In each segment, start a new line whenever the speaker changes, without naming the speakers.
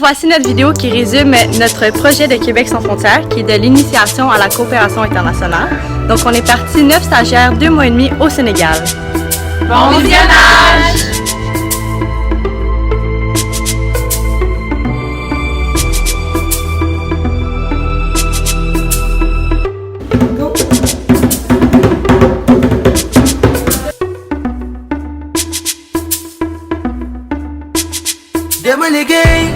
voici notre vidéo qui résume notre projet de Québec sans frontières, qui est de l'initiation à la coopération internationale. Donc on est parti 9 stagiaires, 2 mois et demi au Sénégal.
Bon visionnage!
dama liggéey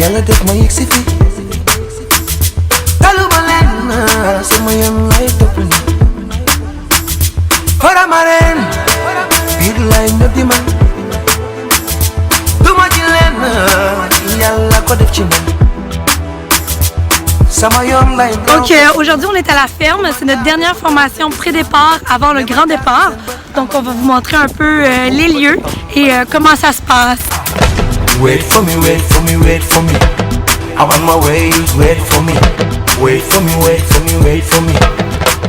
yàlla def ma yegg si fi taluma leen sama yoon lay topp ni farama ren biir lay nëb di man duma ci leen yàlla ko def ci man sama yoon lay.
Donc aujourd'hui on est à la ferme, c'est notre dernière formation pré-départ avant le grand départ. Donc on va vous montrer un peu les lieux et comment ça se passe.
Wait for me, wait for me, wait for me. I'm on my way, wait for me. Wait for me, wait for me, wait for me.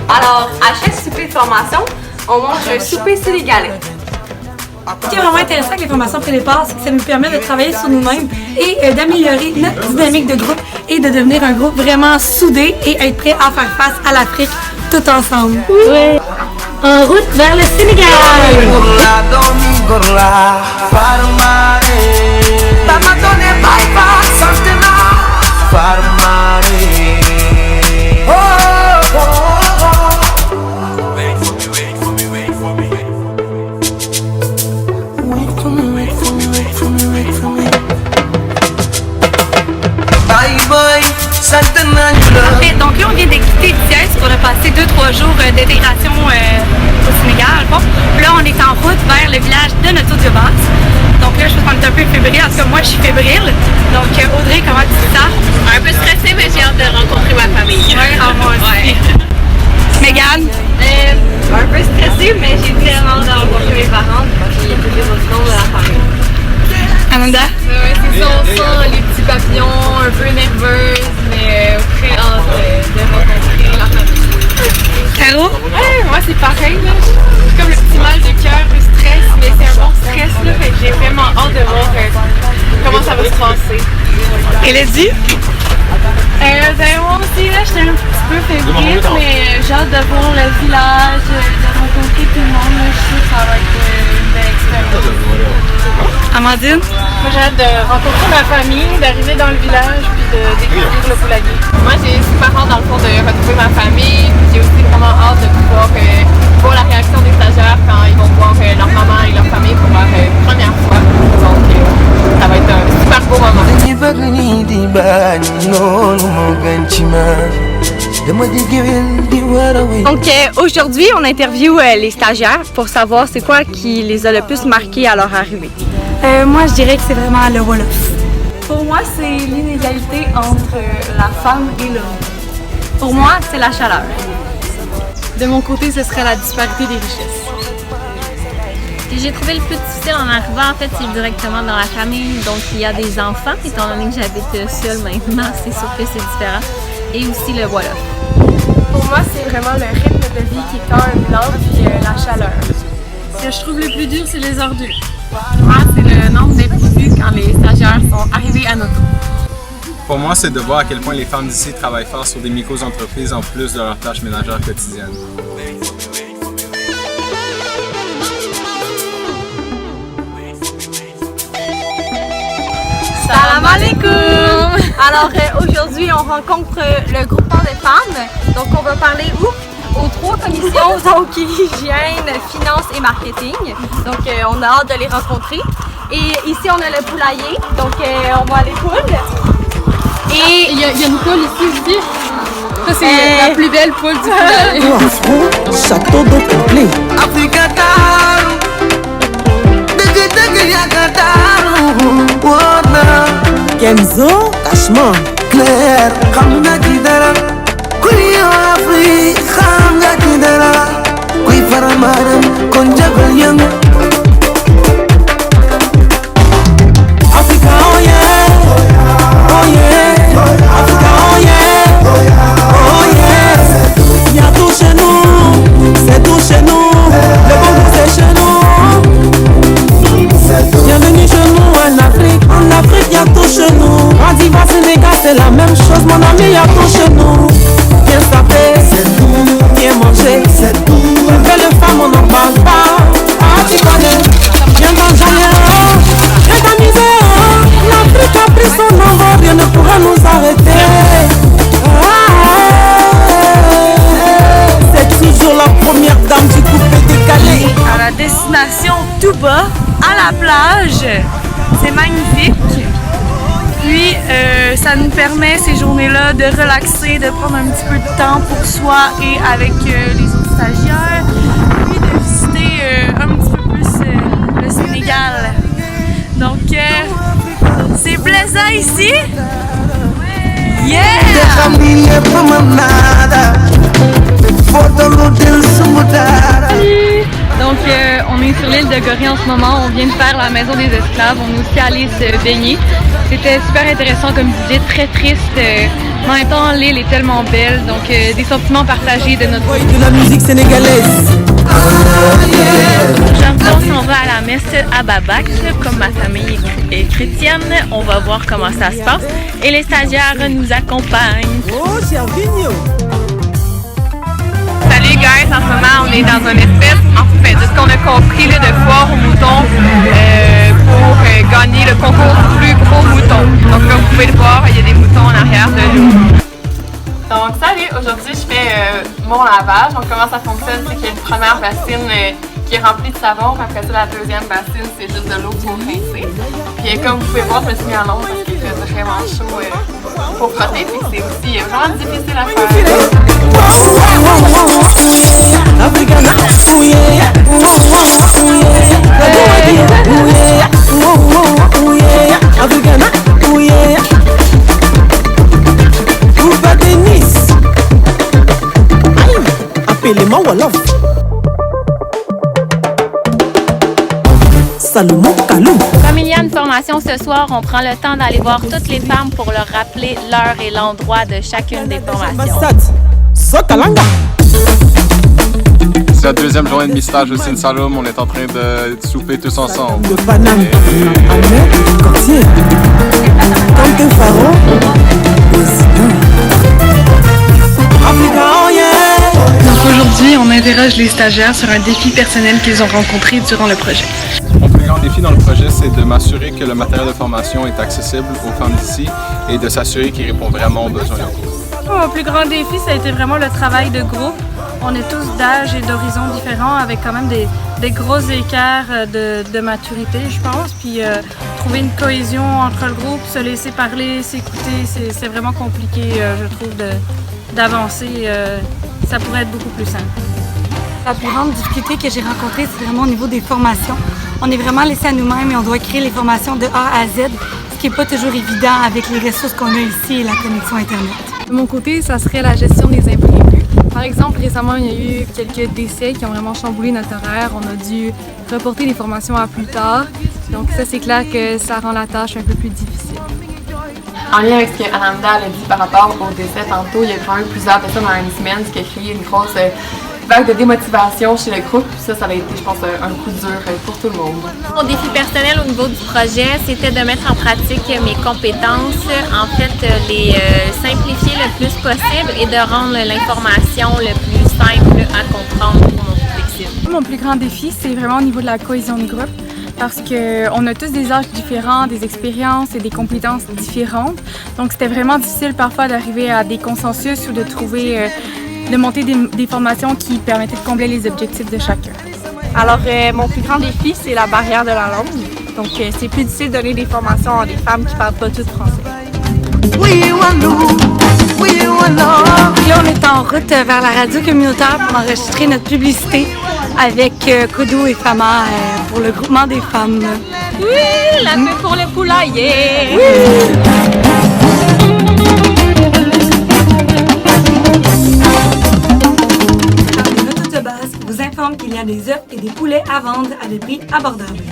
Alors, à chaque souper de formation, on mange un souper sénégalais.
Ce qui est vraiment intéressant avec les formations pré-départ, c'est que ça nous permet de travailler sur nous-mêmes et d'améliorer notre dynamique de groupe et de devenir un groupe vraiment soudé et être prêt à faire face à l'Afrique tout ensemble. Oui. En route vers le Sénégal!
Parfait, donc là on vient de quitter Thiès pour passer 2-3 jours d'intégration au Sénégal. Bon, là on est en route vers le village de notre base. Donc là je pense qu'on est un peu fébrile, en tout cas moi je suis fébrile. Donc Audrey, comment tu te sens?
Un peu stressée, mais j'ai hâte de rencontrer ma famille.
Ouais, moi aussi. Mégane?
Un peu stressée, mais j'ai tellement hâte de rencontrer mes parents parce qu'il y a toutes les autres membres de la famille.
Amanda?
Ouais, c'est ça, on sent les petits papillons, un peu nerveuse, mais très hâte de rencontrer la famille.
Caro?
Ouais, moi c'est pareil, là. J'ai comme le petit mal de cœur, le stress, mais c'est un bon stress, là, fait que j'ai vraiment hâte de voir comment ça va se passer.
Et Lady?
Moi aussi, là, j'étais un petit peu fébrile, mais j'ai hâte de voir le village, de rencontrer tout le monde, là. Je suis sûre que ça va être une belle expérience.
Amandine?
Moi j'ai hâte de rencontrer ma famille, d'arriver dans le village puis de découvrir le poulailler. Moi j'ai super hâte dans le fond de retrouver ma famille, puis j'ai aussi vraiment hâte de pouvoir voir la réaction des stagiaires quand ils vont voir leur maman et leur famille pour leur première fois. Donc ça va être un super beau moment.
Donc aujourd'hui on interviewe les stagiaires pour savoir c'est quoi qui les a le plus marqués à leur arrivée.
Moi je dirais que c'est vraiment le Wolof.
Pour moi c'est l'inégalité entre la femme et l'homme. Pour moi c'est la chaleur.
De mon côté ce serait la disparité des richesses.
J'ai trouvé le plus difficile en arrivant, en fait, c'est directement dans la famille. Donc, il y a des enfants, étant donné que j'habite seule maintenant, c'est sûr que c'est différent. Et aussi le Wolof.
Pour moi, c'est vraiment le rythme de vie qui est quand même lent, puis la chaleur. Ce que je trouve le plus dur, c'est les ordures. Moi, c'est le nombre d'imprévus quand les stagiaires sont arrivés à notre tour.
Pour moi, c'est de voir à quel point les femmes d'ici travaillent fort sur des micro-entreprises en plus de leurs tâches ménagères quotidiennes.
Salam alaikum! Alors aujourd'hui on rencontre le groupement des femmes. Donc on va parler aux 3 commissions, donc hygiène, finance et marketing. Donc on a hâte de les rencontrer. Et ici on a le poulailler, donc on voit les poules.
Et il y a une poule ici aussi. Ça c'est la plus belle poule du poulailler.
Château d'eau complet. Kenzo, Cashman, Claire, Khamna Kidara, Kuyo Afri, Khamna Kidara, Kui Paramaram, Konjagal Young. Africa, oh yeah, oh yeah, Africa, oh yeah, oh yeah. Y'a tout chez nous, c'est tout chez nous, le bon c'est chez nous. Bienvenue chez nous en Afrique, y'a tout. tout chez nous. En Diva Sénégal, c'est la même chose, mon ami, y'a tout chez nous. Bien sapé, c'est tout. Bien manger, c'est tout. Belle femme, on n'en parle pas. Ah, tu connais. Viens manger, viens t'amuser. L'Afrique a pris son envol, rien ne pourra nous arrêter. C'est toujours la première dame du coupé décalé.
À la destination tout bas, à la plage. C'est magnifique. Puis, ça nous permet ces journées-là de relaxer, de prendre un petit peu de temps pour soi et avec les autres stagiaires. Puis de visiter un petit peu plus le Sénégal. Donc, c'est plaisant ici. Yeah!
Donc, on est sur l'île de Gorée en ce moment. On vient de faire la maison des esclaves. On est aussi allé se baigner. C'était super intéressant comme visite, très triste. Mais en même temps, l'île est tellement belle. Donc, des sentiments partagés de notre
Oui, de la musique sénégalaise.
Aujourd'hui, on va à la messe à Babac. Comme ma famille est chrétienne, on va voir comment ça se passe. Et les stagiaires nous accompagnent.
Oh, Gervinho.
Salut guys, en ce moment on est dans une espèce, en fait, de ce qu'on a compris là, de foire aux moutons pour gagner le concours du plus gros mouton. Donc comme vous pouvez le voir, il y a des moutons en arrière de nous. Donc salut, aujourd'hui je fais mon lavage. Donc comment ça fonctionne, c'est qu'il y a une première bassine qui est remplie de savon, puis après ça la deuxième bassine c'est juste de l'eau pour rincer. Puis comme vous pouvez voir, je me suis mis en l'ombre parce qu'il fait vraiment chaud pour frotter, puis c'est aussi vraiment difficile à faire.
Appelez-moi Wolof. Salomon Kalou.
Comme il y a une formation ce soir, on prend le temps d'aller voir toutes les femmes pour leur rappeler l'heure et l'endroit de chacune des formations.
Sokalanga.
C'est la deuxième journée de mi-stage au Sin Saloum. On est en train de souper tous ensemble.
Le Paname. Ahmed Cortier. Comme Faro. Africa, oh yeah.
Donc aujourd'hui, on interroge les stagiaires sur un défi personnel qu'ils ont rencontré durant le projet.
Mon plus grand défi dans le projet, c'est de m'assurer que le matériel de formation est accessible aux femmes d'ici et de s'assurer qu'il répond vraiment aux besoins locaux.
Mon plus grand défi, ça a été vraiment le travail de groupe. On est tous d'âge et d'horizons différents avec quand même des gros écarts de maturité, je pense. Puis trouver une cohésion entre le groupe, se laisser parler, s'écouter, c'est vraiment compliqué, je trouve, d'avancer. Ça pourrait être beaucoup plus simple.
La plus grande difficulté que j'ai rencontrée, c'est vraiment au niveau des formations. On est vraiment laissé à nous-mêmes et on doit créer les formations de A à Z, ce qui n'est pas toujours évident avec les ressources qu'on a ici et la connexion Internet.
De mon côté, ça serait la gestion des imprévus. Par exemple, récemment, il y a eu quelques décès qui ont vraiment chamboulé notre horaire. On a dû reporter les formations à plus tard. Donc ça, c'est clair que ça rend la tâche un peu plus difficile. En lien avec ce qu'Ananda a dit par rapport au décès tantôt, il y a quand même plusieurs personnes dans une semaine, ce qui a créé une grosse vague de démotivation chez le groupe. Ça a été, je pense, un coup dur pour tout le monde.
Mon défi personnel au niveau du projet, c'était de mettre en pratique mes compétences, en fait, les simplifier le plus possible et de rendre l'information le plus simple à comprendre pour mon public cible.
Mon plus grand défi, c'est vraiment au niveau de la cohésion de groupe. Parce qu'on a tous des âges différents, des expériences et des compétences différentes. Donc c'était vraiment difficile parfois d'arriver à des consensus ou de trouver, de monter des formations qui permettaient de combler les objectifs de chacun.
Alors mon plus grand défi, c'est la barrière de la langue. Donc c'est plus difficile de donner des formations à des femmes qui ne parlent pas toutes français.
Là, on est en route vers la radio communautaire pour enregistrer notre publicité avec Kodo et Fama pour le groupement des femmes.
Oui, la paix pour le poulailler!
Les autobus vous informent qu'il y a des œufs et des poulets à vendre à des prix abordables.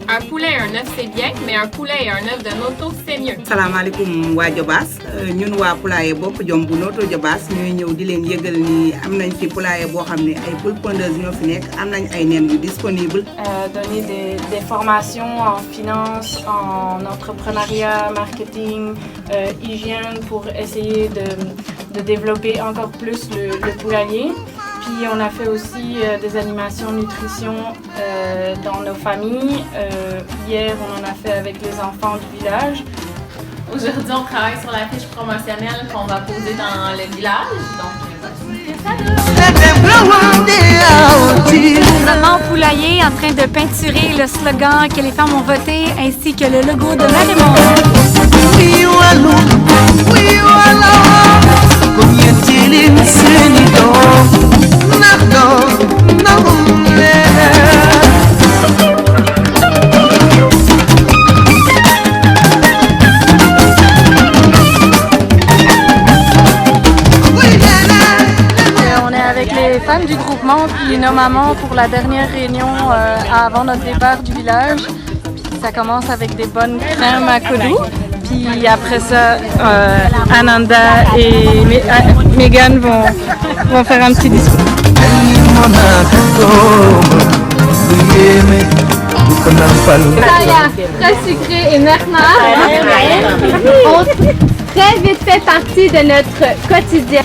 Un poulet et un œuf c'est bien, mais un poulet et un œuf de Noto c'est mieux.
salaamaaleykum waa Diobass ñun waa poulailler bopp jom bu Noto Diobass ñooy ñëw di leen yëgal ni am nañ fi poulailler boo xam ne ay poules pondeuses ñoo fi nekk am nañ ay nen yu disponible.
Donner des formations en finance, en entrepreneuriat, marketing, hygiène pour essayer de développer encore plus le poulailler. Puis on a fait aussi des animations nutrition dans nos familles. Hier, on en a fait avec les enfants du village.
Aujourd'hui, on travaille sur la fiche promotionnelle qu'on va poser dans le village.
Maman au poulailler en train de peinturer le slogan que les femmes ont voté ainsi que le logo de la
On est avec les femmes du groupement puis nos mamans pour la dernière réunion avant notre départ du village. Puis ça commence avec des bonnes crèmes à Kodou. Puis après ça, Ananda et Megan vont faire un petit discours.
Très sucré et Merna ont très vite fait partie de notre quotidien.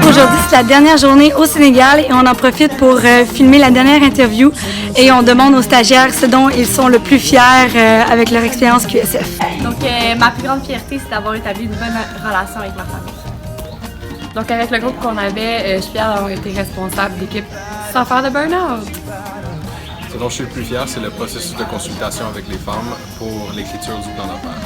Aujourd'hui, c'est la dernière journée au Sénégal et on en profite pour filmer la dernière interview et on demande aux stagiaires ce dont ils sont le plus fiers avec leur expérience QSF.
Donc, ma plus grande fierté, c'est d'avoir établi une bonne relation avec ma famille.
Donc avec le groupe qu'on avait, je suis fière d'avoir été responsable d'équipe sans faire de burn-out.
Ce dont je suis le plus fier, c'est le processus de consultation avec les femmes pour l'écriture du plan d'affaires.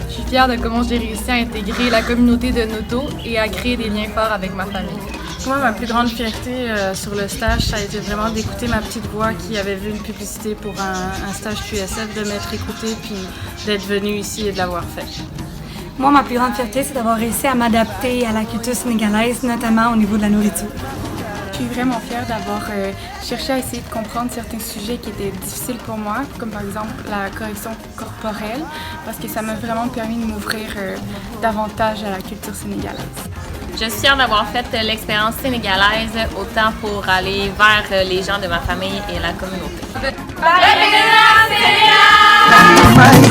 Je suis fière de comment j'ai réussi à intégrer la communauté de Noto et à créer des liens forts avec ma famille. Moi, ma plus grande fierté sur le stage, ça a été vraiment d'écouter ma petite voix qui avait vu une publicité pour un stage QSF, de m'être écoutée puis d'être venue ici et de l'avoir fait.
Moi, ma plus grande fierté, c'est d'avoir réussi à m'adapter à la culture sénégalaise, notamment au niveau de la nourriture.
Je suis vraiment fière d'avoir cherché à essayer de comprendre certains sujets qui étaient difficiles pour moi, comme par exemple la correction corporelle, parce que ça m'a vraiment permis de m'ouvrir davantage à la culture sénégalaise.
Je suis fière d'avoir fait l'expérience sénégalaise autant pour aller vers les gens de ma famille et la communauté.
Bye.